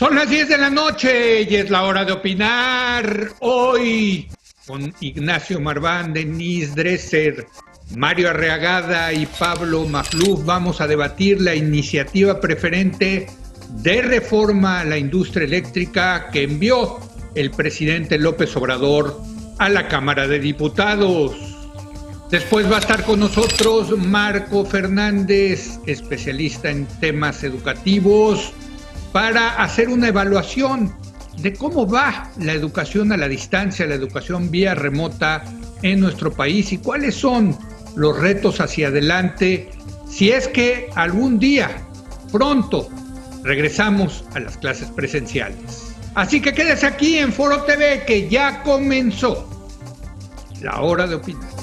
Son las 10 de la noche y es la hora de opinar. Hoy con Ignacio Marván, Denise Dresser, Mario Arriagada y Pablo Magluf vamos a debatir la iniciativa preferente de reforma a la industria eléctrica que envió el presidente López Obrador a la Cámara de Diputados. Después va a estar con nosotros Marco Fernández, especialista en temas educativos, para hacer una evaluación de cómo va la educación a la distancia, la educación vía remota en nuestro país y cuáles son los retos hacia adelante si es que algún día, pronto, regresamos a las clases presenciales. Así que quédese aquí en Foro TV que ya comenzó la hora de opinar.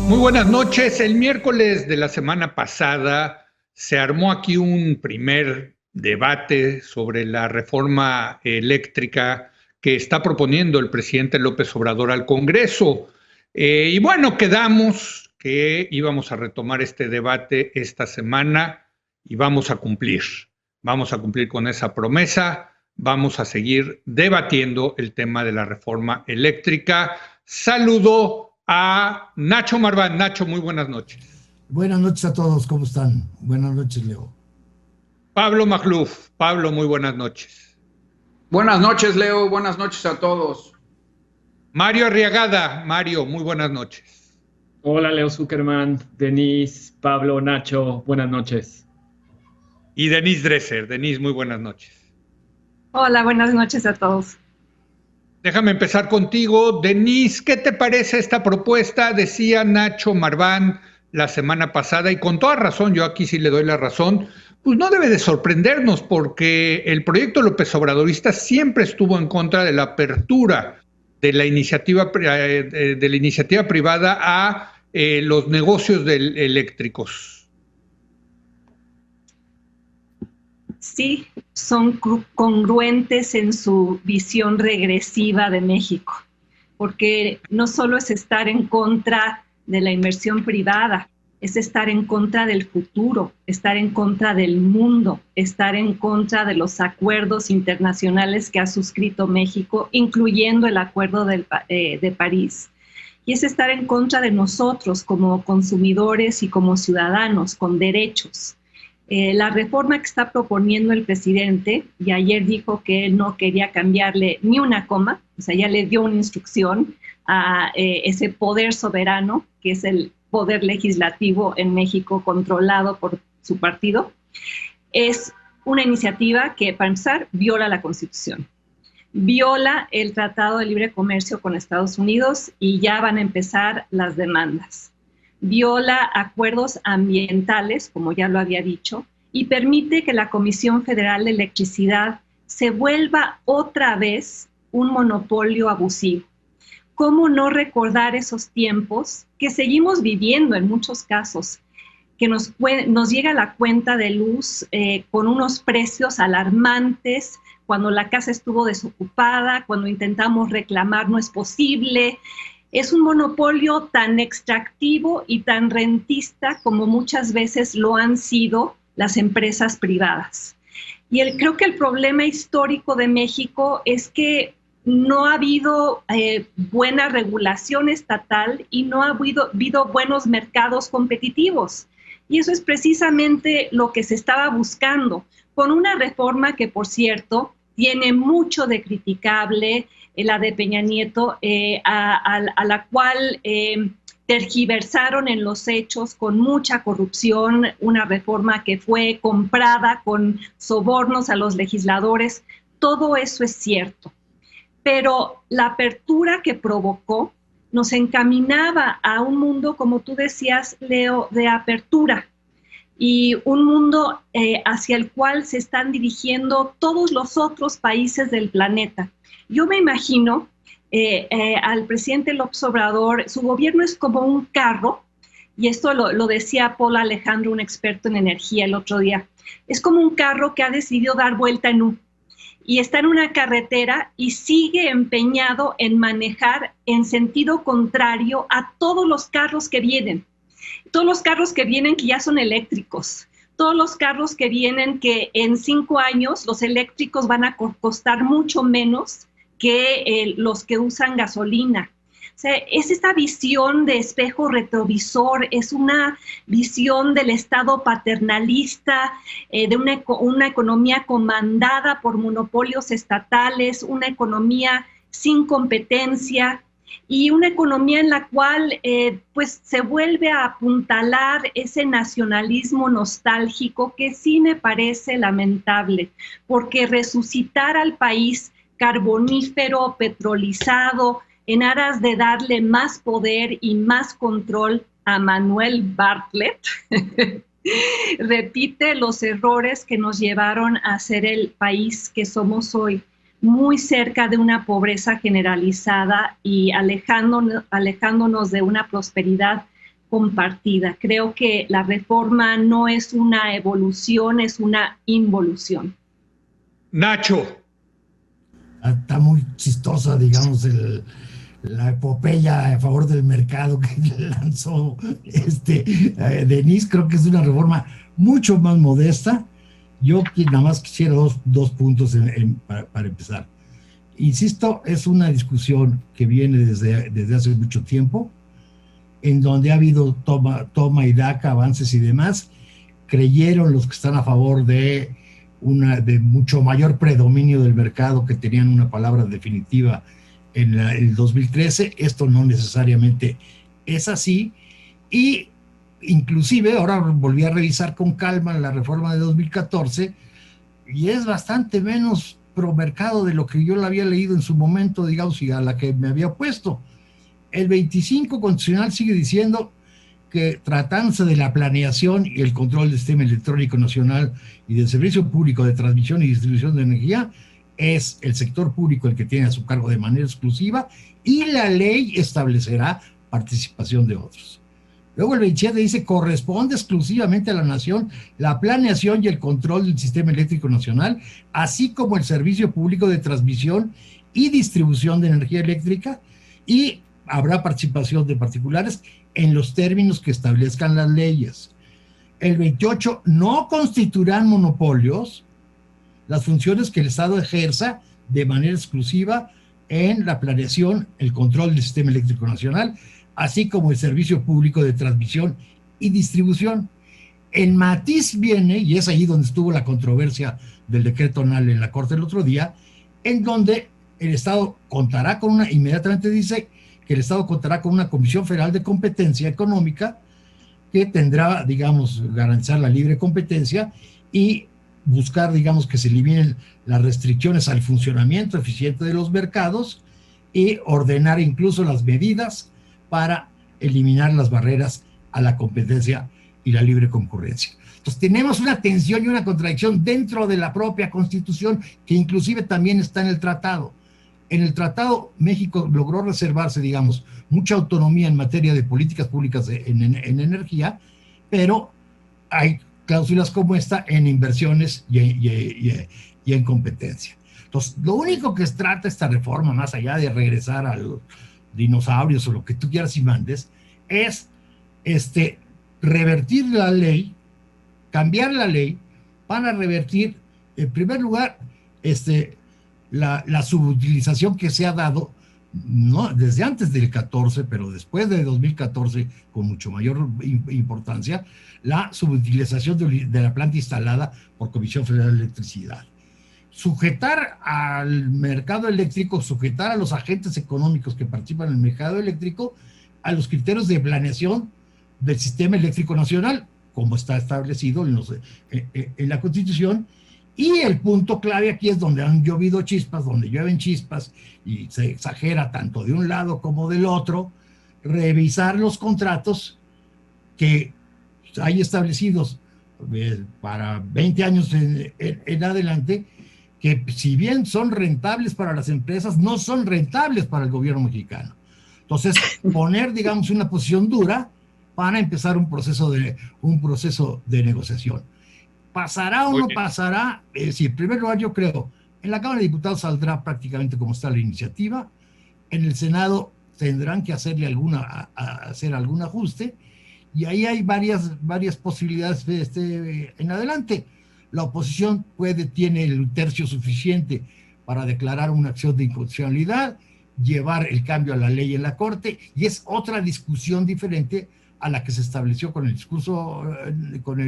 Muy buenas noches. El miércoles de la semana pasada se armó aquí un primer debate sobre la reforma eléctrica que está proponiendo el presidente López Obrador al Congreso. Y bueno, quedamos que íbamos a retomar este debate esta semana y vamos a cumplir. Vamos a cumplir con esa promesa. Vamos a seguir debatiendo el tema de la reforma eléctrica. Saludo a Nacho Marván. Nacho, muy buenas noches. Buenas noches a todos, ¿cómo están? Buenas noches, Leo. Pablo Magluf. Pablo, muy buenas noches. Buenas noches, Leo. Buenas noches a todos. Mario Arriagada. Mario, muy buenas noches. Hola, Leo Zuckerman, Denise, Pablo, Nacho, buenas noches. Y Denise Dresser. Denise, muy buenas noches. Hola, buenas noches a todos. Déjame empezar contigo. Denise, ¿qué te parece esta propuesta? Decía Nacho Marván la semana pasada, y con toda razón, yo aquí sí le doy la razón, pues no debe de sorprendernos porque el proyecto López Obradorista siempre estuvo en contra de la apertura de la iniciativa privada a los negocios eléctricos. Sí, son congruentes en su visión regresiva de México, porque no solo es estar en contra de la inversión privada, es estar en contra del futuro, estar en contra del mundo, estar en contra de los acuerdos internacionales que ha suscrito México, incluyendo el Acuerdo de París. Y es estar en contra de nosotros como consumidores y como ciudadanos con derechos. La reforma que está proponiendo el presidente, y ayer dijo que él no quería cambiarle ni una coma, o sea, ya le dio una instrucción a ese poder soberano, que es el poder legislativo en México controlado por su partido, es una iniciativa que, para empezar, viola la Constitución, viola el Tratado de Libre Comercio con Estados Unidos y ya van a empezar las demandas. Viola acuerdos ambientales, como ya lo había dicho, y permite que la Comisión Federal de Electricidad se vuelva otra vez un monopolio abusivo. ¿Cómo no recordar esos tiempos que seguimos viviendo en muchos casos? Que nos llega la cuenta de luz con unos precios alarmantes, cuando la casa estuvo desocupada, cuando intentamos reclamar no es posible. Es un monopolio tan extractivo y tan rentista como muchas veces lo han sido las empresas privadas. Y creo que el problema histórico de México es que no ha habido buena regulación estatal y no ha habido buenos mercados competitivos. Y eso es precisamente lo que se estaba buscando, con una reforma que, por cierto, tiene mucho de criticable, la de Peña Nieto, a la cual tergiversaron en los hechos con mucha corrupción, una reforma que fue comprada con sobornos a los legisladores. Todo eso es cierto. Pero la apertura que provocó nos encaminaba a un mundo, como tú decías, Leo, de apertura, y un mundo hacia el cual se están dirigiendo todos los otros países del planeta. Yo me imagino al presidente López Obrador, su gobierno es como un carro y esto lo decía Paul Alejandro, un experto en energía, el otro día, es como un carro que ha decidido dar vuelta en U y está en una carretera y sigue empeñado en manejar en sentido contrario a todos los carros que vienen. Todos los carros que vienen que ya son eléctricos. Todos los carros que vienen que en 5 años los eléctricos van a costar mucho menos que los que usan gasolina. O sea, es esta visión de espejo retrovisor, es una visión del Estado paternalista, de una economía comandada por monopolios estatales, una economía sin competencia y una economía en la cual pues se vuelve a apuntalar ese nacionalismo nostálgico que sí me parece lamentable, porque resucitar al país carbonífero, petrolizado, en aras de darle más poder y más control a Manuel Bartlett, repite los errores que nos llevaron a ser el país que somos hoy, muy cerca de una pobreza generalizada y alejándonos de una prosperidad compartida. Creo que la reforma no es una evolución, es una involución. Nacho. Está muy chistosa, digamos, la epopeya a favor del mercado que lanzó Denise. Creo que es una reforma mucho más modesta. Yo nada más quisiera dos puntos para empezar. Insisto, es una discusión que viene desde hace mucho tiempo, en donde ha habido toma y daca, avances y demás. Creyeron los que están a favor de mucho mayor predominio del mercado, que tenían una palabra definitiva en el 2013. Esto no necesariamente es así, y inclusive ahora volví a revisar con calma la reforma de 2014 y es bastante menos pro mercado de lo que yo la había leído en su momento, digamos, y a la que me había opuesto. El 25 constitucional sigue diciendo que, tratándose de la planeación y el control del sistema electrónico nacional y del servicio público de transmisión y distribución de energía, es el sector público el que tiene a su cargo de manera exclusiva, y la ley establecerá participación de otros. Luego el 27 dice: corresponde exclusivamente a la nación la planeación y el control del sistema eléctrico nacional, así como el servicio público de transmisión y distribución de energía eléctrica, y habrá participación de particulares en los términos que establezcan las leyes. El 28, no constituirán monopolios las funciones que el Estado ejerza de manera exclusiva en la planeación, el control del sistema eléctrico nacional, así como el servicio público de transmisión y distribución. El matiz viene, y es ahí donde estuvo la controversia del decreto anal en la Corte el otro día, en donde el Estado contará con inmediatamente dice que el Estado contará con una Comisión Federal de Competencia Económica que tendrá, digamos, garantizar la libre competencia y buscar, digamos, que se eliminen las restricciones al funcionamiento eficiente de los mercados y ordenar incluso las medidas para eliminar las barreras a la competencia y la libre concurrencia. Entonces tenemos una tensión y una contradicción dentro de la propia Constitución, que inclusive también está en el tratado. En el tratado, México logró reservarse, digamos, mucha autonomía en materia de políticas públicas en energía, pero hay cláusulas como esta en inversiones y en competencia. Entonces, lo único que trata esta reforma, más allá de regresar a los dinosaurios o lo que tú quieras y mandes, es revertir la ley, cambiar la ley para revertir, en primer lugar, la subutilización que se ha dado, no desde antes del 14, pero después de 2014 con mucho mayor importancia, la subutilización de la planta instalada por Comisión Federal de Electricidad. Sujetar al mercado eléctrico, sujetar a los agentes económicos que participan en el mercado eléctrico a los criterios de planeación del sistema eléctrico nacional, como está establecido en la Constitución. Y el punto clave aquí es donde han llovido chispas, donde llueven chispas y se exagera tanto de un lado como del otro, revisar los contratos que hay establecidos para 20 años en adelante, que si bien son rentables para las empresas, no son rentables para el gobierno mexicano. Entonces, poner, digamos, una posición dura para empezar un proceso de negociación. ¿Pasará o no pasará? Es decir, en primer lugar, yo creo, en la Cámara de Diputados saldrá prácticamente como está la iniciativa, en el Senado tendrán que hacer algún ajuste, y ahí hay varias posibilidades en adelante. La oposición tiene el tercio suficiente para declarar una acción de inconstitucionalidad, llevar el cambio a la ley en la Corte, y es otra discusión diferente a la que se estableció con el discurso, con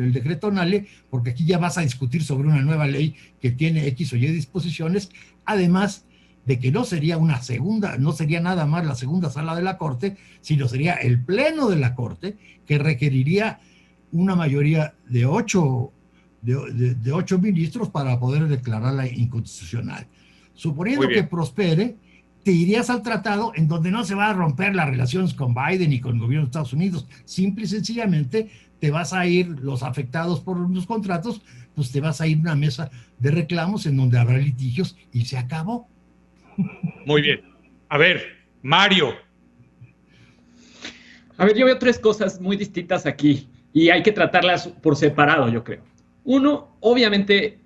el decreto Nale, porque aquí ya vas a discutir sobre una nueva ley que tiene X o Y disposiciones, además de que no sería nada más la segunda sala de la Corte, sino sería el pleno de la Corte, que requeriría una mayoría de 8 ministros para poder declararla inconstitucional. Suponiendo que prospere, te irías al tratado en donde no se va a romper las relaciones con Biden y con el gobierno de Estados Unidos. Simple y sencillamente te vas a ir, los afectados por los contratos, pues te vas a ir a una mesa de reclamos en donde habrá litigios y se acabó. Muy bien. A ver, Mario. A ver, yo veo tres cosas muy distintas aquí y hay que tratarlas por separado, yo creo. Uno, obviamente,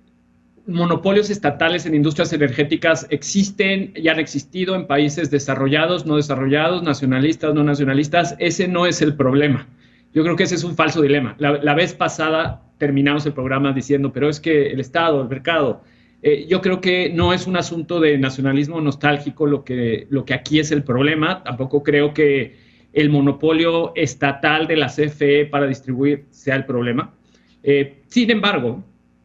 monopolios estatales en industrias energéticas existen y han existido en países desarrollados, no desarrollados, nacionalistas, no nacionalistas. Ese no es el problema. Yo creo que ese es un falso dilema. La vez pasada terminamos el programa diciendo, pero es que el Estado, el mercado... yo creo que no es un asunto de nacionalismo nostálgico lo que aquí es el problema. Tampoco creo que el monopolio estatal de la CFE para distribuir sea el problema. Sin embargo,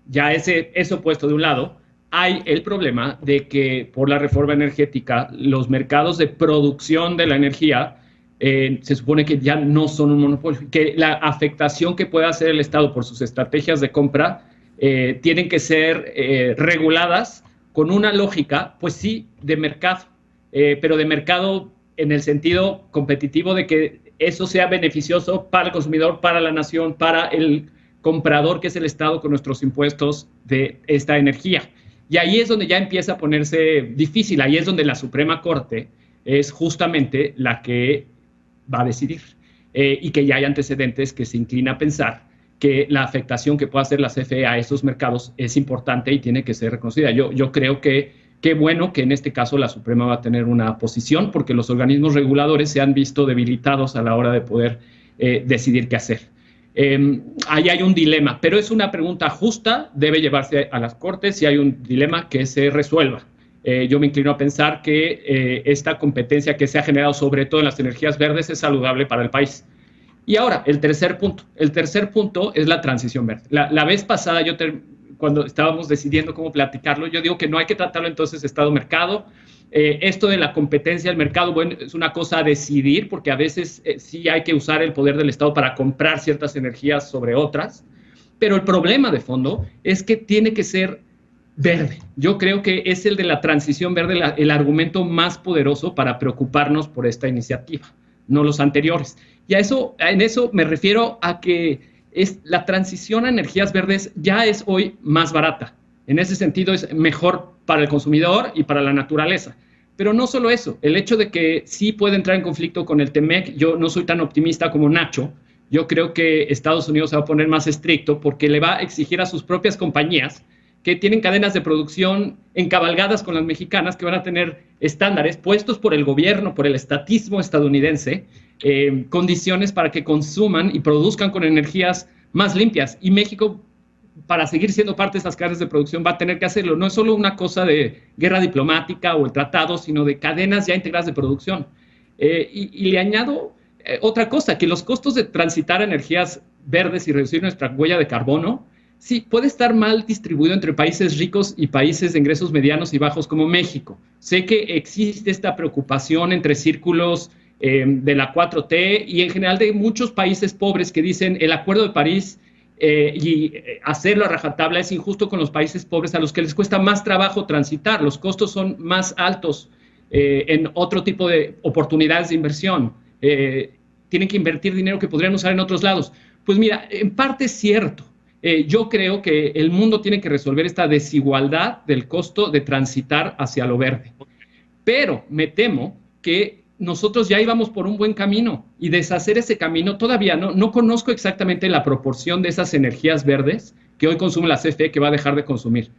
ya eso puesto de un lado, hay el problema de que por la reforma energética los mercados de producción de la energía se supone que ya no son un monopolio, que la afectación que pueda hacer el Estado por sus estrategias de compra tienen que ser reguladas con una lógica, pues sí, de mercado, pero de mercado en el sentido competitivo de que eso sea beneficioso para el consumidor, para la nación, para el comprador, que es el Estado, con nuestros impuestos de esta energía. Y ahí es donde ya empieza a ponerse difícil, ahí es donde la Suprema Corte es justamente la que va a decidir, y que ya hay antecedentes que se inclina a pensar que la afectación que pueda hacer la CFE a esos mercados es importante y tiene que ser reconocida. Yo creo que qué bueno que en este caso la Suprema va a tener una posición, porque los organismos reguladores se han visto debilitados a la hora de poder decidir qué hacer. Ahí hay un dilema, pero es una pregunta justa, debe llevarse a las Cortes y hay un dilema que se resuelva. Yo me inclino a pensar que esta competencia que se ha generado sobre todo en las energías verdes es saludable para el país. Y ahora, el tercer punto es la transición verde. La vez pasada, cuando estábamos decidiendo cómo platicarlo, yo digo que no hay que tratarlo entonces Estado-mercado. Esto de la competencia del mercado, bueno, es una cosa a decidir, porque a veces sí hay que usar el poder del Estado para comprar ciertas energías sobre otras, pero el problema de fondo es que tiene que ser verde. Yo creo que es el de la transición verde el argumento más poderoso para preocuparnos por esta iniciativa, no los anteriores. Y en eso me refiero a que la transición a energías verdes ya es hoy más barata. En ese sentido es mejor para el consumidor y para la naturaleza. Pero no solo eso, el hecho de que sí puede entrar en conflicto con el TEMEC, yo no soy tan optimista como Nacho. Yo creo que Estados Unidos se va a poner más estricto porque le va a exigir a sus propias compañías que tienen cadenas de producción encabalgadas con las mexicanas, que van a tener estándares puestos por el gobierno, por el estatismo estadounidense, condiciones para que consuman y produzcan con energías más limpias. Y México, para seguir siendo parte de esas cadenas de producción, va a tener que hacerlo. No es solo una cosa de guerra diplomática o el tratado, sino de cadenas ya integradas de producción. Y le añado otra cosa, que los costos de transitar a energías verdes y reducir nuestra huella de carbono, sí, puede estar mal distribuido entre países ricos y países de ingresos medianos y bajos como México. Sé que existe esta preocupación entre círculos de la 4T y en general de muchos países pobres que dicen el Acuerdo de París y hacerlo a rajatabla es injusto con los países pobres a los que les cuesta más trabajo transitar. Los costos son más altos en otro tipo de oportunidades de inversión. Tienen que invertir dinero que podrían usar en otros lados. Pues mira, en parte es cierto. Yo creo que el mundo tiene que resolver esta desigualdad del costo de transitar hacia lo verde. Pero me temo que nosotros ya íbamos por un buen camino y deshacer ese camino todavía no conozco exactamente la proporción de esas energías verdes que hoy consume la CFE que va a dejar de consumir.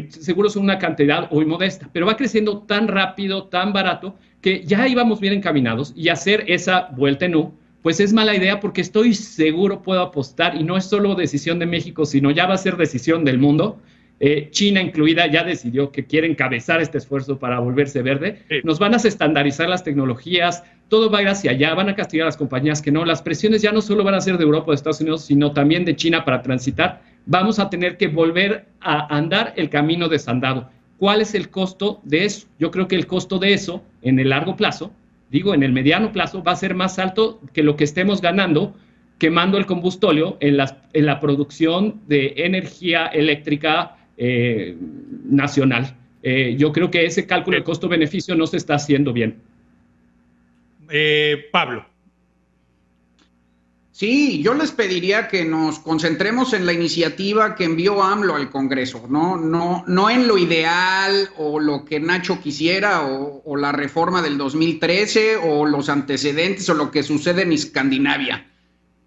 Seguro son una cantidad muy modesta, pero va creciendo tan rápido, tan barato, que ya íbamos bien encaminados y hacer esa vuelta en U, pues es mala idea porque estoy seguro, puedo apostar, y no es solo decisión de México, sino ya va a ser decisión del mundo. China incluida ya decidió que quiere encabezar este esfuerzo para volverse verde. Nos van a estandarizar las tecnologías, todo va a ir hacia allá, van a castigar a las compañías que no. Las presiones ya no solo van a ser de Europa o de Estados Unidos, sino también de China para transitar. Vamos a tener que volver a andar el camino desandado. ¿Cuál es el costo de eso? Yo creo que el costo de eso, en el largo plazo, en el mediano plazo, va a ser más alto que lo que estemos ganando quemando el combustóleo en la producción de energía eléctrica nacional. Yo creo que ese cálculo de costo-beneficio no se está haciendo bien. Pablo. Sí, yo les pediría que nos concentremos en la iniciativa que envió AMLO al Congreso, no en lo ideal o lo que Nacho quisiera o la reforma del 2013 o los antecedentes o lo que sucede en Escandinavia.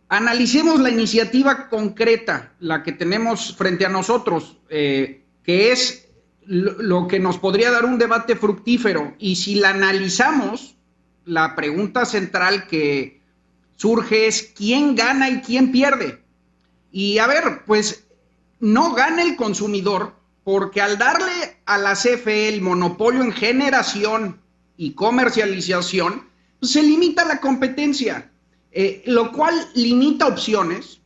Analicemos la iniciativa concreta, la que tenemos frente a nosotros, que es lo que nos podría dar un debate fructífero. Y si la analizamos, la pregunta central que surge es ¿quién gana y quién pierde? Y a ver, pues no gana el consumidor porque al darle a la CFE el monopolio en generación y comercialización, pues se limita la competencia. Lo cual limita opciones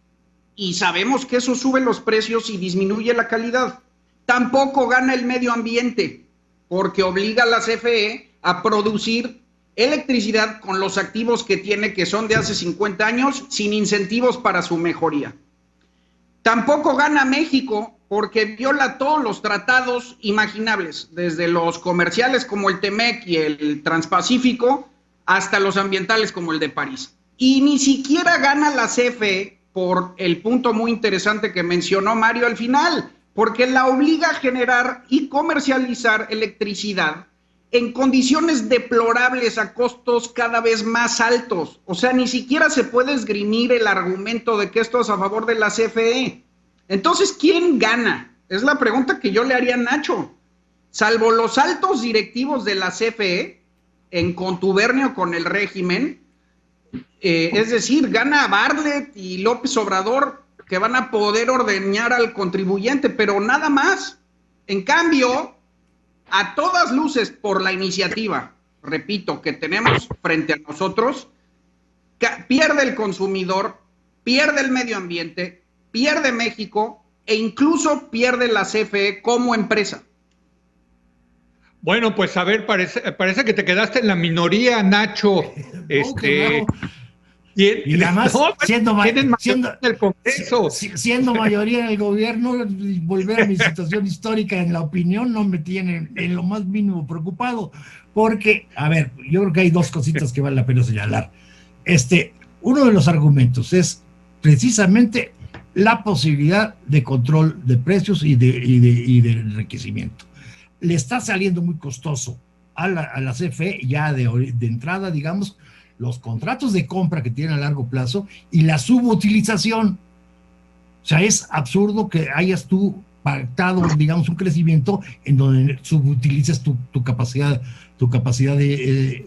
y sabemos que eso sube los precios y disminuye la calidad. Tampoco gana el medio ambiente porque obliga a la CFE a producir electricidad con los activos que tiene, que son de hace 50 años, sin incentivos para su mejoría. Tampoco gana México porque viola todos los tratados imaginables, desde los comerciales como el TEMEC y el Transpacífico hasta los ambientales como el de París. Y ni siquiera gana la CFE por el punto muy interesante que mencionó Mario al final, porque la obliga a generar y comercializar electricidad en condiciones deplorables a costos cada vez más altos. O sea, ni siquiera se puede esgrimir el argumento de que esto es a favor de la CFE. Entonces, ¿quién gana? Es la pregunta que yo le haría a Nacho. Salvo los altos directivos de la CFE, en contubernio con el régimen, es decir, gana Bartlett y López Obrador, que van a poder ordeñar al contribuyente, pero nada más. En cambio, a todas luces, por la iniciativa, repito, que tenemos frente a nosotros, pierde el consumidor, pierde el medio ambiente, pierde México e incluso pierde la CFE como empresa. Bueno, pues a ver, parece que te quedaste en la minoría, Nacho. Y además, siendo mayoría en el gobierno, volver a mi situación histórica en la opinión no me tiene en lo más mínimo preocupado, porque, a ver, yo creo que hay dos cositas que vale la pena señalar. Uno de los argumentos es precisamente la posibilidad de control de precios y de enriquecimiento. Le está saliendo muy costoso a la CFE ya de entrada, digamos, los contratos de compra que tienen a largo plazo y la subutilización. O sea, es absurdo que hayas tú pactado, digamos, un crecimiento en donde subutilizas tu capacidad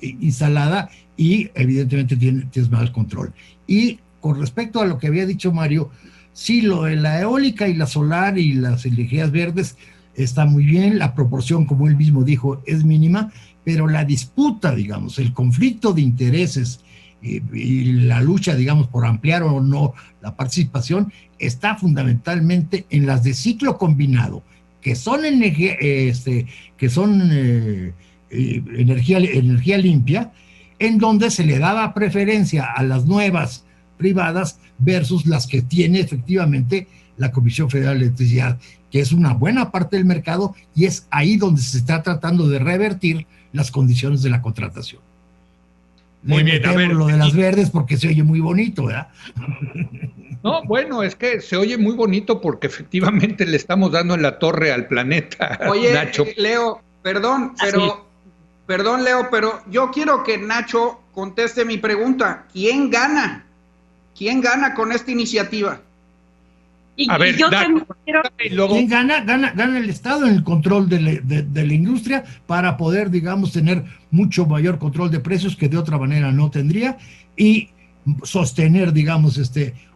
instalada y evidentemente tienes mal control. Y con respecto a lo que había dicho Mario, sí, lo de la eólica y la solar y las energías verdes está muy bien, la proporción, como él mismo dijo, es mínima, pero la disputa, digamos, el conflicto de intereses y la lucha, digamos, por ampliar o no la participación, está fundamentalmente en las de ciclo combinado, que son energía limpia, en donde se le daba preferencia a las nuevas privadas versus las que tiene efectivamente la Comisión Federal de Electricidad, que es una buena parte del mercado, y es ahí donde se está tratando de revertir las condiciones de la contratación. Muy bien, a ver. Lo de las verdes porque se oye muy bonito, ¿verdad? No, bueno, es que se oye muy bonito porque efectivamente le estamos dando en la torre al planeta. Oye, Nacho. Leo, perdón, pero Perdón, Leo, pero yo quiero que Nacho conteste mi pregunta. ¿Quién gana? ¿Quién gana con esta iniciativa? A ver, yo también quiero... ¿Quién gana? Gana el Estado en el control de la industria para poder, digamos, tener mucho mayor control de precios que de otra manera no tendría y sostener, digamos,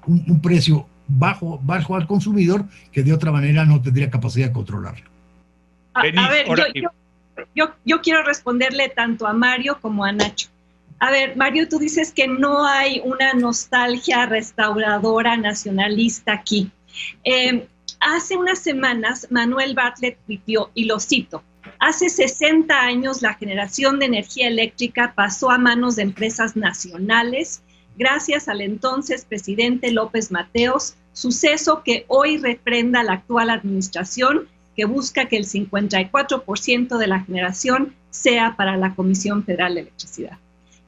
un precio bajo al consumidor que de otra manera no tendría capacidad de controlar. A ver, yo quiero responderle tanto a Mario como a Nacho. A ver, Mario, tú dices que no hay una nostalgia restauradora nacionalista aquí. Hace unas semanas, Manuel Bartlett tuiteó, y lo cito, hace 60 años la generación de energía eléctrica pasó a manos de empresas nacionales gracias al entonces presidente López Mateos, suceso que hoy refrenda la actual administración que busca que el 54% de la generación sea para la Comisión Federal de Electricidad.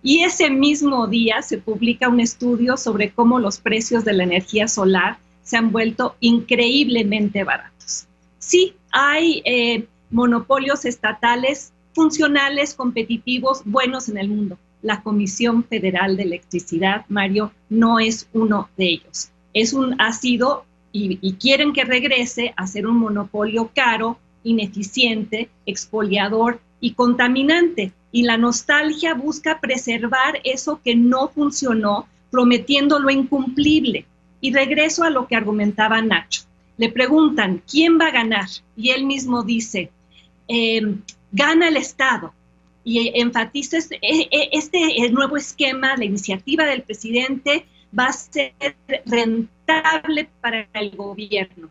Y ese mismo día se publica un estudio sobre cómo los precios de la energía solar se han vuelto increíblemente baratos. Sí, hay monopolios estatales funcionales, competitivos, buenos en el mundo. La Comisión Federal de Electricidad, Mario, no es uno de ellos. Ha sido, y quieren que regrese a ser un monopolio caro, ineficiente, expoliador y contaminante. Y la nostalgia busca preservar eso que no funcionó, prometiendo lo incumplible. Y regreso a lo que argumentaba Nacho. Le preguntan, ¿quién va a ganar? Y él mismo dice, gana el Estado. Y enfatiza el nuevo esquema, la iniciativa del presidente va a ser rentable para el gobierno.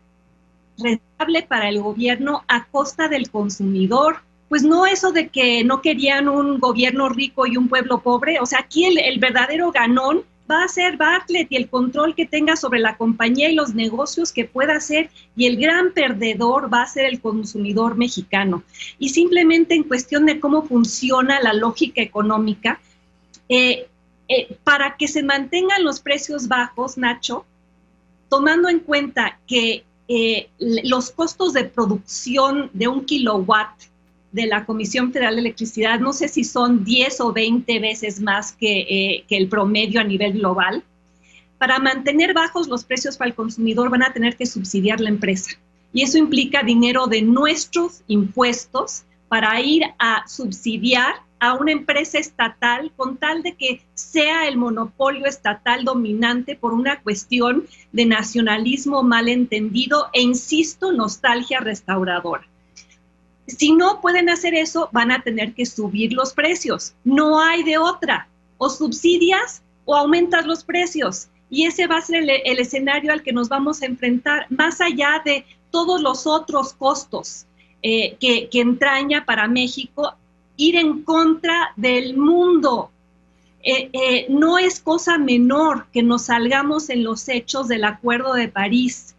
Rentable para el gobierno a costa del consumidor. Pues no eso de que no querían un gobierno rico y un pueblo pobre. O sea, aquí el verdadero ganón va a ser Bartlett y el control que tenga sobre la compañía y los negocios que pueda hacer, y el gran perdedor va a ser el consumidor mexicano. Y simplemente en cuestión de cómo funciona la lógica económica, para que se mantengan los precios bajos, Nacho, tomando en cuenta que los costos de producción de 1 kilowatt de la Comisión Federal de Electricidad, no sé si son 10 o 20 veces más que el promedio a nivel global. Para mantener bajos los precios para el consumidor van a tener que subsidiar la empresa. Y eso implica dinero de nuestros impuestos para ir a subsidiar a una empresa estatal con tal de que sea el monopolio estatal dominante por una cuestión de nacionalismo malentendido e, insisto, nostalgia restauradora. Si no pueden hacer eso, van a tener que subir los precios. No hay de otra. O subsidias o aumentas los precios. Y ese va a ser el escenario al que nos vamos a enfrentar, más allá de todos los otros costos que entraña para México ir en contra del mundo. No es cosa menor que nos salgamos en los hechos del Acuerdo de París,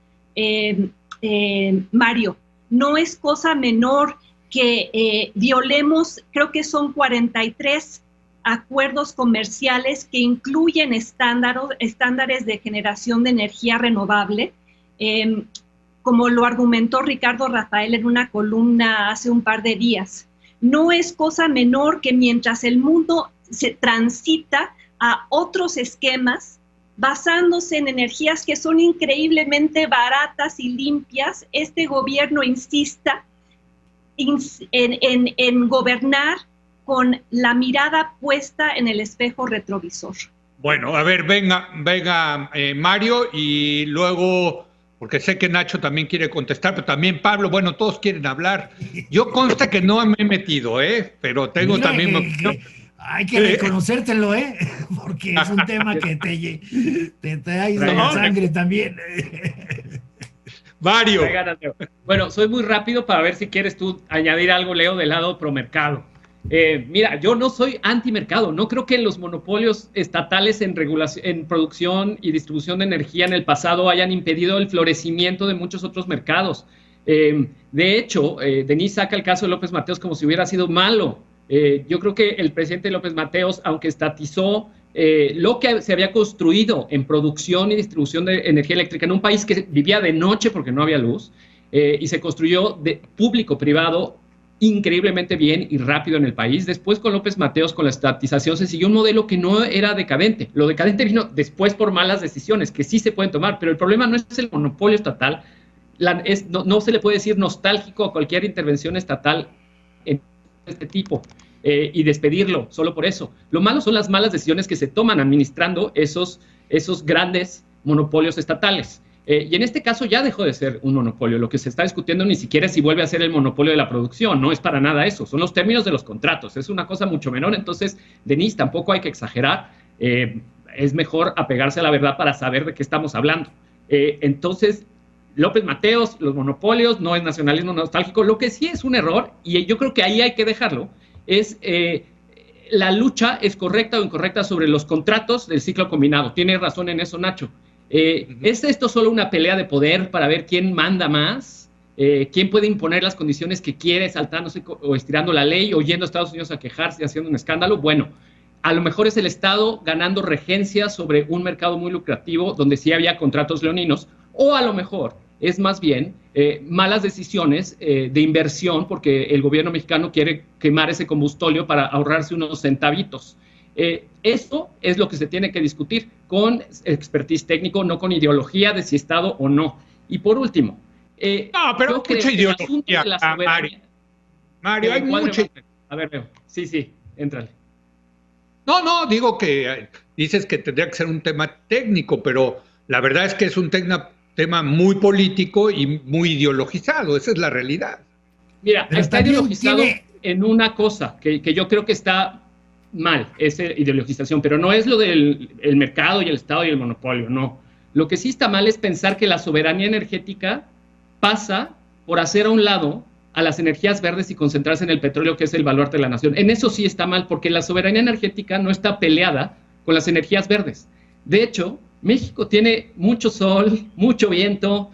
Mario. No es cosa menor que violemos, creo que son 43 acuerdos comerciales que incluyen estándares de generación de energía renovable, como lo argumentó Ricardo Rafael en una columna hace un par de días. No es cosa menor que mientras el mundo se transita a otros esquemas, basándose en energías que son increíblemente baratas y limpias, este gobierno insista en gobernar con la mirada puesta en el espejo retrovisor. Bueno, a ver, venga Mario, y luego, porque sé que Nacho también quiere contestar, pero también Pablo, bueno, todos quieren hablar. Yo consta que no me he metido, pero tengo también... Hay que reconocértelo, porque es un tema que te ha ido la sangre también. Mario. Bueno, soy muy rápido para ver si quieres tú añadir algo, Leo, del lado promercado. Mira, yo no soy antimercado, no creo que los monopolios estatales en producción y distribución de energía en el pasado hayan impedido el florecimiento de muchos otros mercados. De hecho, Denise saca el caso de López Mateos como si hubiera sido malo. Yo creo que el presidente López Mateos, aunque estatizó lo que se había construido en producción y distribución de energía eléctrica en un país que vivía de noche porque no había luz, y se construyó de público-privado increíblemente bien y rápido en el país. Después con López Mateos, con la estatización, se siguió un modelo que no era decadente. Lo decadente vino después por malas decisiones, que sí se pueden tomar, pero el problema no es el monopolio estatal, no se le puede decir nostálgico a cualquier intervención estatal en este tipo y despedirlo solo por eso. Lo malo son las malas decisiones que se toman administrando esos grandes monopolios estatales. Y en este caso ya dejó de ser un monopolio. Lo que se está discutiendo ni siquiera es si vuelve a ser el monopolio de la producción. No es para nada eso. Son los términos de los contratos. Es una cosa mucho menor. Entonces, Denise, tampoco hay que exagerar. Es mejor apegarse a la verdad para saber de qué estamos hablando. Entonces, López Mateos, los monopolios, no es nacionalismo nostálgico. Lo que sí es un error, y yo creo que ahí hay que dejarlo, es la lucha es correcta o incorrecta sobre los contratos del ciclo combinado. Tiene razón en eso, Nacho. ¿Es esto solo una pelea de poder para ver quién manda más? ¿Quién puede imponer las condiciones que quiere, saltándose o estirando la ley, o yendo a Estados Unidos a quejarse y haciendo un escándalo? Bueno, a lo mejor es el Estado ganando regencia sobre un mercado muy lucrativo donde sí había contratos leoninos, o a lo mejor es más bien malas decisiones de inversión porque el gobierno mexicano quiere quemar ese combustóleo para ahorrarse unos centavitos. Esto es lo que se tiene que discutir con expertise técnico, no con ideología de si Estado o no. Y por último, no, pero mucha ideología, Mario, hay mucha. A ver, Leo. Sí, éntrale. No, digo que dices que tendría que ser un tema técnico, pero la verdad es que es un tema muy político y muy ideologizado, esa es la realidad. Mira, está ideologizado en una cosa que yo creo que está mal, esa ideologización, pero no es lo del mercado y el Estado y el monopolio, no. Lo que sí está mal es pensar que la soberanía energética pasa por hacer a un lado a las energías verdes y concentrarse en el petróleo, que es el baluarte de la nación. En eso sí está mal, porque la soberanía energética no está peleada con las energías verdes. De hecho, México tiene mucho sol, mucho viento,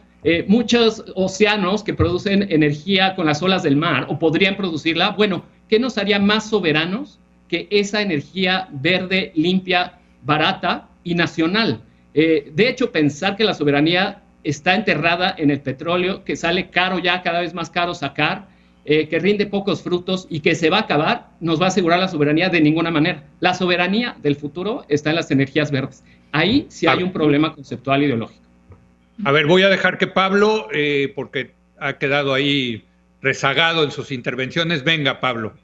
muchos océanos que producen energía con las olas del mar, o podrían producirla. Bueno, ¿qué nos haría más soberanos que esa energía verde, limpia, barata y nacional? De hecho, pensar que la soberanía está enterrada en el petróleo, que sale caro ya, cada vez más caro sacar, que rinde pocos frutos y que se va a acabar, nos va a asegurar la soberanía de ninguna manera. La soberanía del futuro está en las energías verdes. Ahí sí hay un problema conceptual ideológico. A ver, voy a dejar que Pablo, porque ha quedado ahí rezagado en sus intervenciones. Venga, Pablo.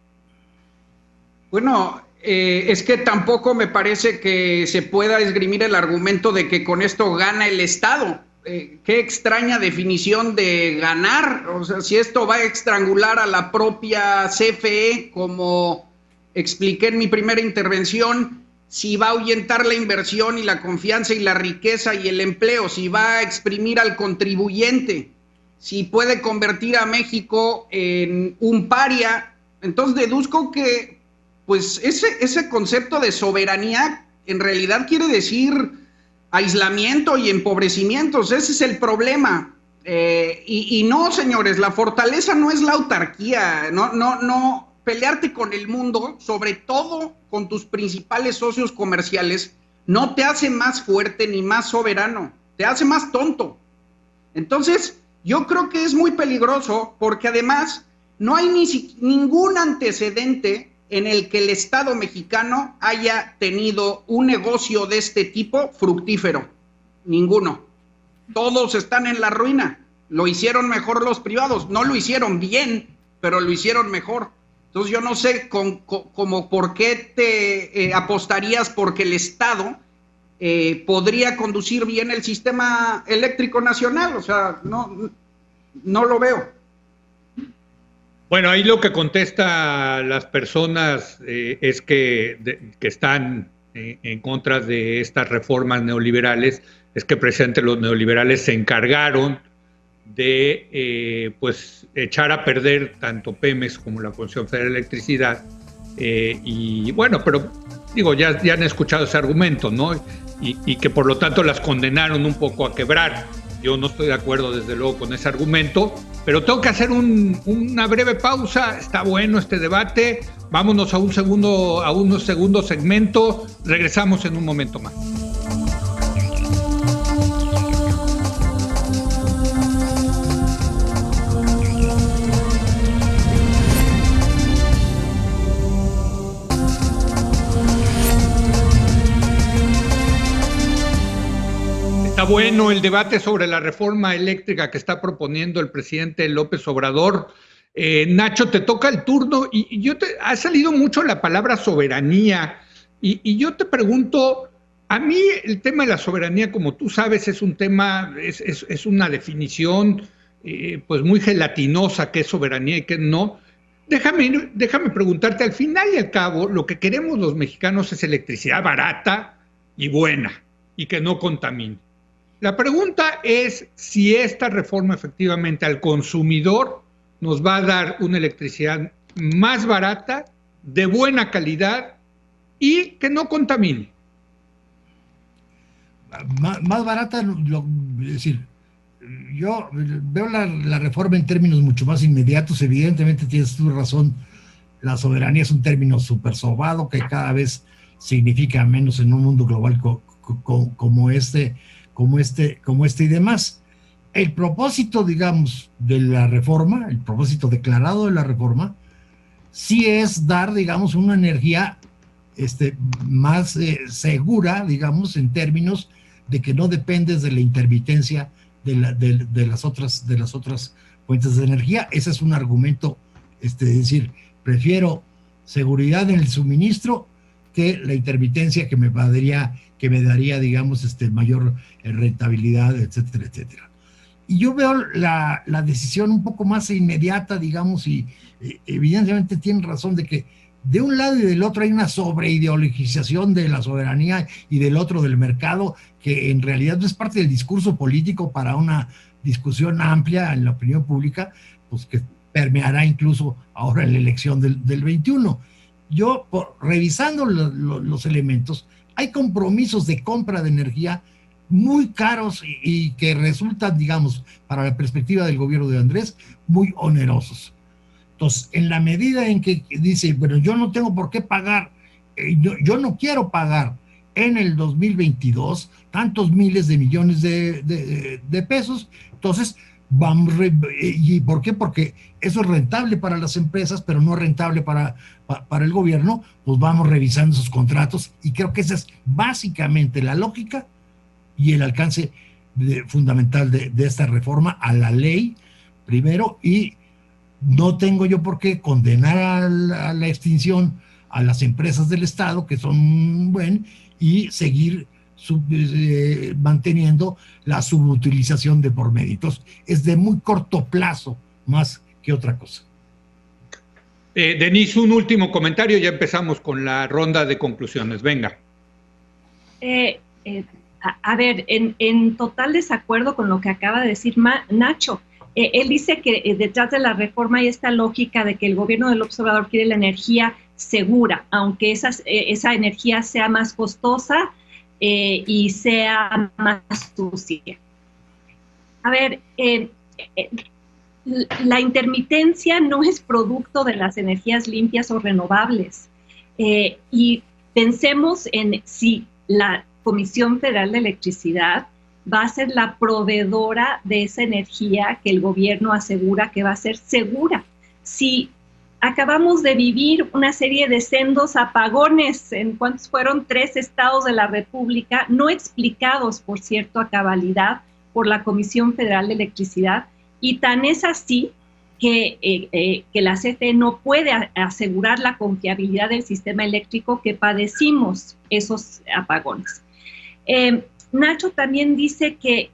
Bueno, es que tampoco me parece que se pueda esgrimir el argumento de que con esto gana el Estado. Qué extraña definición de ganar. O sea, si esto va a estrangular a la propia CFE, como expliqué en mi primera intervención, si va a ahuyentar la inversión y la confianza y la riqueza y el empleo, si va a exprimir al contribuyente, si puede convertir a México en un paria, entonces deduzco que pues ese concepto de soberanía en realidad quiere decir aislamiento y empobrecimientos. Ese es el problema. Y no, señores, la fortaleza no es la autarquía, no pelearte con el mundo, sobre todo con tus principales socios comerciales, no te hace más fuerte ni más soberano, te hace más tonto. Entonces, yo creo que es muy peligroso porque además no hay ningún antecedente en el que el Estado mexicano haya tenido un negocio de este tipo fructífero. Ninguno. Todos están en la ruina. Lo hicieron mejor los privados. No lo hicieron bien, pero lo hicieron mejor. Entonces yo no sé como por qué te apostarías porque el Estado podría conducir bien el sistema eléctrico nacional. O sea, no lo veo. Bueno, ahí lo que contesta las personas es que están en contra de estas reformas neoliberales, es que precisamente los neoliberales se encargaron de pues echar a perder tanto Pemex como la Comisión Federal de Electricidad. Y bueno, pero digo, ya han escuchado ese argumento, ¿no? Y que por lo tanto las condenaron un poco a quebrar. Yo no estoy de acuerdo, desde luego, con ese argumento, pero tengo que hacer una breve pausa. Está bueno este debate. Vámonos a un segundo segmento. Regresamos en un momento más. bueno el debate sobre la reforma eléctrica que está proponiendo el presidente López Obrador. Nacho, te toca el turno y ha salido mucho la palabra soberanía y yo te pregunto, a mí el tema de la soberanía, como tú sabes, es un tema, es una definición pues muy gelatinosa, qué es soberanía y qué no. Déjame preguntarte, al final y al cabo, lo que queremos los mexicanos es electricidad barata y buena y que no contamine. La pregunta es si esta reforma efectivamente al consumidor nos va a dar una electricidad más barata, de buena calidad y que no contamine. Más barata, es decir, yo veo la reforma en términos mucho más inmediatos. Evidentemente tienes tu razón, la soberanía es un término súper sobado que cada vez significa menos en un mundo global como este y demás. El propósito, digamos, de la reforma, el propósito declarado de la reforma, sí es dar, digamos, una energía más segura, digamos, en términos de que no dependes de la intermitencia de las otras fuentes de energía. Ese es un argumento, es decir, prefiero seguridad en el suministro que la intermitencia que me daría, digamos, mayor rentabilidad, etcétera, etcétera. Y yo veo la decisión un poco más inmediata, digamos, y evidentemente tienen razón de que de un lado y del otro hay una sobreideologización de la soberanía y del otro del mercado, que en realidad no es parte del discurso político para una discusión amplia en la opinión pública, pues que permeará incluso ahora en la elección del 21. Yo, revisando los elementos, hay compromisos de compra de energía muy caros y que resultan, digamos, para la perspectiva del gobierno de Andrés, muy onerosos. Entonces, en la medida en que dice, bueno, yo no tengo por qué pagar, yo no quiero pagar en el 2022 tantos miles de millones de pesos, entonces vamos, ¿y por qué? Porque eso es rentable para las empresas, pero no rentable para el gobierno, pues vamos revisando esos contratos, y creo que esa es básicamente la lógica y el alcance fundamental de esta reforma a la ley, primero, y no tengo yo por qué condenar a la extinción a las empresas del Estado, que son buenas, y seguir manteniendo la subutilización de por méritos. Es de muy corto plazo, más que otra cosa. Denise, un último comentario, ya empezamos con la ronda de conclusiones. Venga. A ver, en total desacuerdo con lo que acaba de decir Nacho. Él dice que detrás de la reforma hay esta lógica de que el gobierno del observador quiere la energía segura, aunque esa energía sea más costosa y sea más sucia. A ver, la intermitencia no es producto de las energías limpias o renovables. Y pensemos en si la Comisión Federal de Electricidad va a ser la proveedora de esa energía que el gobierno asegura que va a ser segura. Si acabamos de vivir una serie de sendos apagones, ¿en cuántos fueron? 3 estados de la República, no explicados, por cierto, a cabalidad por la Comisión Federal de Electricidad, y tan es así que la CFE no puede asegurar la confiabilidad del sistema eléctrico, que padecimos esos apagones. Nacho también dice que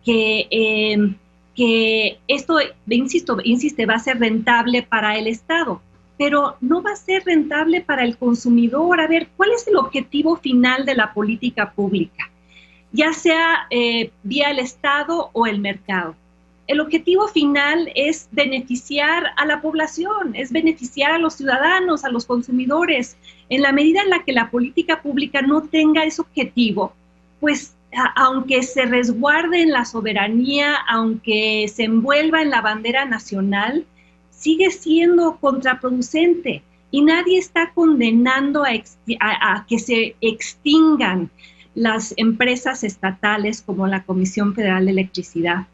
esto, insiste, va a ser rentable para el Estado, pero no va a ser rentable para el consumidor. A ver, ¿cuál es el objetivo final de la política pública? Ya sea vía el Estado o el mercado. El objetivo final es beneficiar a la población, es beneficiar a los ciudadanos, a los consumidores. En la medida en la que la política pública no tenga ese objetivo, pues aunque se resguarde en la soberanía, aunque se envuelva en la bandera nacional, sigue siendo contraproducente, y nadie está condenando a que se extingan las empresas estatales como la Comisión Federal de Electricidad.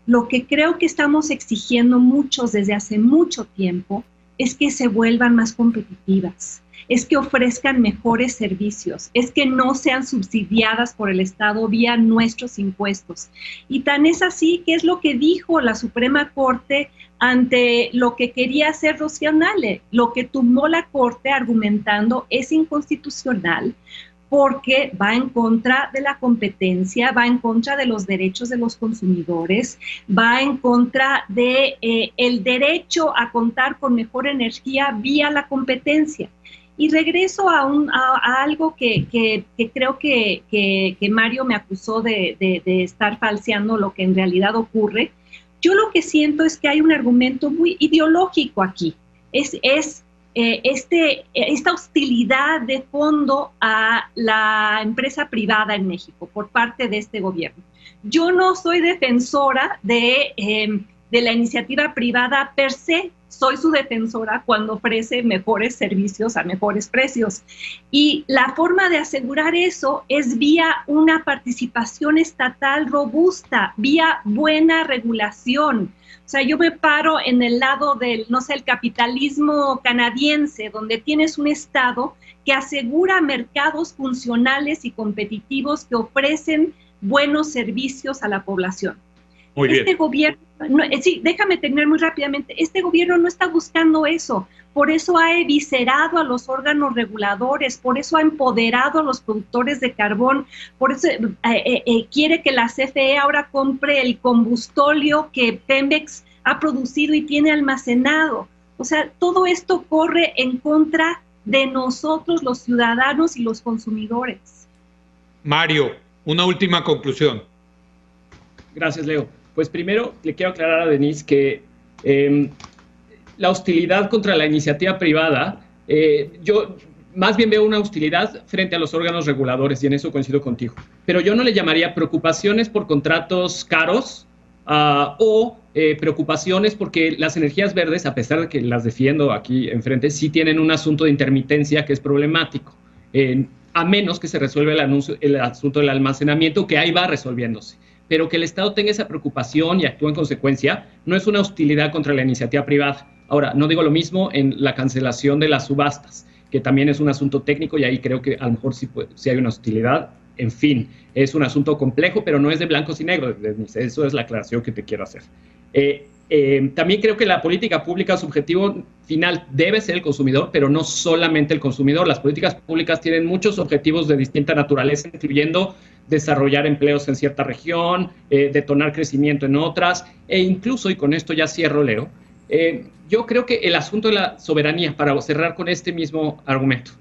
Lo que creo que estamos exigiendo muchos desde hace mucho tiempo es que se vuelvan más competitivas, es que ofrezcan mejores servicios, es que no sean subsidiadas por el Estado vía nuestros impuestos. Y tan es así que es lo que dijo la Suprema Corte ante lo que quería hacer Rocío Nale. Lo que tumbó la Corte argumentando es inconstitucional porque va en contra de la competencia, va en contra de los derechos de los consumidores, va en contra de el derecho a contar con mejor energía vía la competencia. Y regreso a algo que creo que Mario me acusó de estar falseando lo que en realidad ocurre. Yo lo que siento es que hay un argumento muy ideológico aquí. Esta hostilidad de fondo a la empresa privada en México por parte de este gobierno. Yo no soy defensora de la iniciativa privada per se, soy su defensora cuando ofrece mejores servicios a mejores precios. Y la forma de asegurar eso es vía una participación estatal robusta, vía buena regulación. O sea, yo me paro en el lado del, no sé, el capitalismo canadiense, donde tienes un Estado que asegura mercados funcionales y competitivos que ofrecen buenos servicios a la población. Muy bien. Este gobierno, sí, déjame terminar muy rápidamente, este gobierno no está buscando eso, por eso ha eviscerado a los órganos reguladores, por eso ha empoderado a los productores de carbón, por eso quiere que la CFE ahora compre el combustóleo que Pemex ha producido y tiene almacenado. O sea, todo esto corre en contra de nosotros, los ciudadanos y los consumidores. Mario, una última conclusión. Gracias, Leo. Pues primero le quiero aclarar a Denise que la hostilidad contra la iniciativa privada, yo más bien veo una hostilidad frente a los órganos reguladores y en eso coincido contigo. Pero yo no le llamaría preocupaciones por contratos caros o preocupaciones porque las energías verdes, a pesar de que las defiendo aquí enfrente, sí tienen un asunto de intermitencia que es problemático, a menos que se resuelva el asunto del almacenamiento, que ahí va resolviéndose. Pero que el Estado tenga esa preocupación y actúe en consecuencia, no es una hostilidad contra la iniciativa privada. Ahora, no digo lo mismo en la cancelación de las subastas, que también es un asunto técnico y ahí creo que a lo mejor sí hay una hostilidad. En fin, es un asunto complejo, pero no es de blancos y negros. Eso es la aclaración que te quiero hacer. También creo que la política pública, su objetivo final debe ser el consumidor, pero no solamente el consumidor. Las políticas públicas tienen muchos objetivos de distinta naturaleza, incluyendo desarrollar empleos en cierta región, detonar crecimiento en otras, e incluso, y con esto ya cierro, Leo, yo creo que el asunto de la soberanía, para cerrar con este mismo argumento,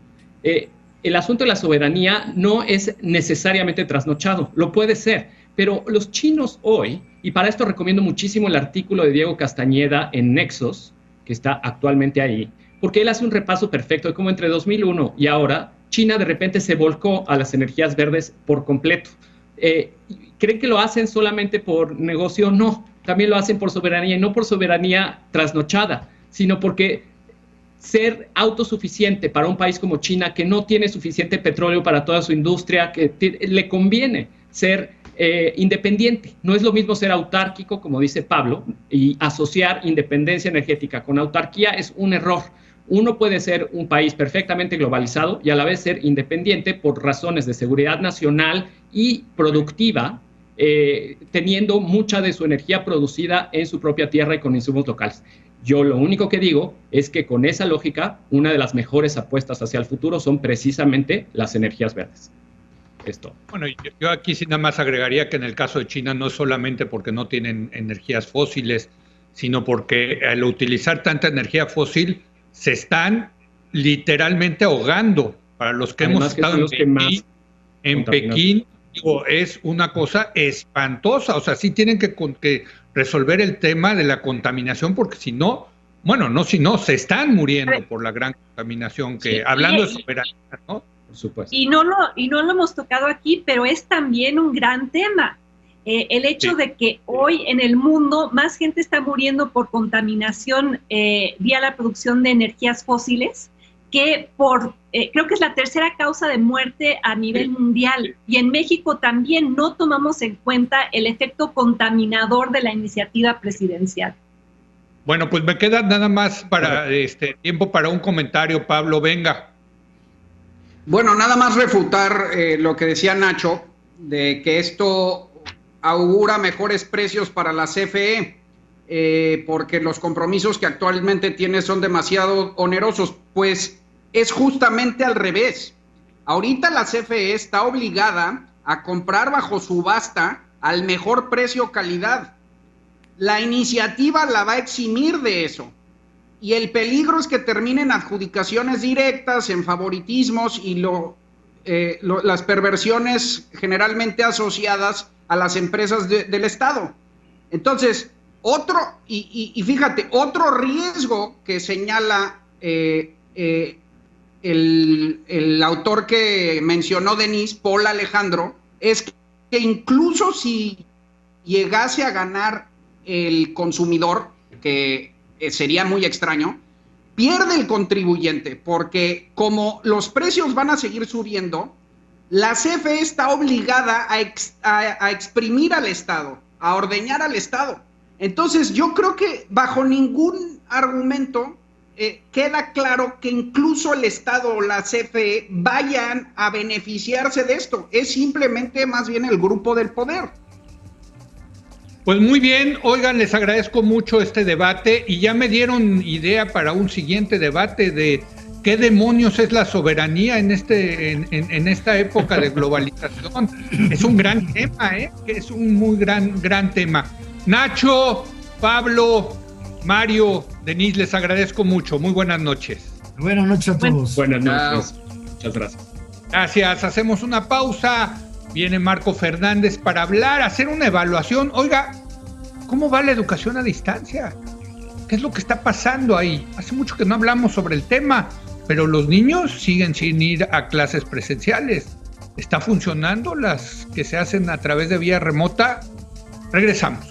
el asunto de la soberanía no es necesariamente trasnochado, lo puede ser, pero los chinos hoy, y para esto recomiendo muchísimo el artículo de Diego Castañeda en Nexos, que está actualmente ahí, porque él hace un repaso perfecto de cómo entre 2001 y ahora China de repente se volcó a las energías verdes por completo. ¿Creen que lo hacen solamente por negocio? No, también lo hacen por soberanía, y no por soberanía trasnochada, sino porque ser autosuficiente para un país como China, que no tiene suficiente petróleo para toda su industria, que le conviene ser independiente. No es lo mismo ser autárquico, como dice Pablo, y asociar independencia energética con autarquía es un error. Uno puede ser un país perfectamente globalizado y a la vez ser independiente por razones de seguridad nacional y productiva, teniendo mucha de su energía producida en su propia tierra y con insumos locales. Yo lo único que digo es que con esa lógica, una de las mejores apuestas hacia el futuro son precisamente las energías verdes. Esto. Bueno, yo aquí sí nada más agregaría que en el caso de China no es solamente porque no tienen energías fósiles, sino porque al utilizar tanta energía fósil se están literalmente ahogando. Para los que hemos estado en Pekín, digo, es una cosa espantosa. O sea, sí tienen que resolver el tema de la contaminación, porque si no, se están muriendo por la gran contaminación que, sí, hablando de soberanía, ¿no? Por supuesto. Y no lo hemos tocado aquí, pero es también un gran tema. El hecho de que hoy en el mundo más gente está muriendo por contaminación vía la producción de energías fósiles que creo que es la tercera causa de muerte a nivel mundial. Y en México también no tomamos en cuenta el efecto contaminador de la iniciativa presidencial. Bueno, pues me queda nada más para tiempo para un comentario, Pablo, venga. Bueno, nada más refutar lo que decía Nacho, de que esto augura mejores precios para la CFE, porque los compromisos que actualmente tiene son demasiado onerosos. Pues es justamente al revés. Ahorita la CFE está obligada a comprar bajo subasta al mejor precio calidad. La iniciativa la va a eximir de eso. Y el peligro es que terminen adjudicaciones directas, en favoritismos y las perversiones generalmente asociadas a las empresas del Estado. Entonces, fíjate, otro riesgo que señala el autor que mencionó Denise, Paul Alejandro, es que incluso si llegase a ganar el consumidor, que sería muy extraño, pierde el contribuyente, porque como los precios van a seguir subiendo, la CFE está obligada a exprimir al Estado, a ordeñar al Estado. Entonces, yo creo que bajo ningún argumento queda claro que incluso el Estado o la CFE vayan a beneficiarse de esto. Es simplemente más bien el grupo del poder. Pues muy bien, oigan, les agradezco mucho este debate y ya me dieron idea para un siguiente debate de qué demonios es la soberanía en esta época de globalización. Es un gran tema, que es un muy gran tema. Nacho, Pablo, Mario, Denise, les agradezco mucho. Muy buenas noches. Buenas noches a todos. Buenas noches. Muchas gracias. Gracias, hacemos una pausa. Viene Marco Fernández para hacer una evaluación. Oiga, ¿cómo va la educación a distancia? ¿Qué es lo que está pasando ahí? Hace mucho que no hablamos sobre el tema, pero los niños siguen sin ir a clases presenciales. ¿Está funcionando las que se hacen a través de vía remota? Regresamos.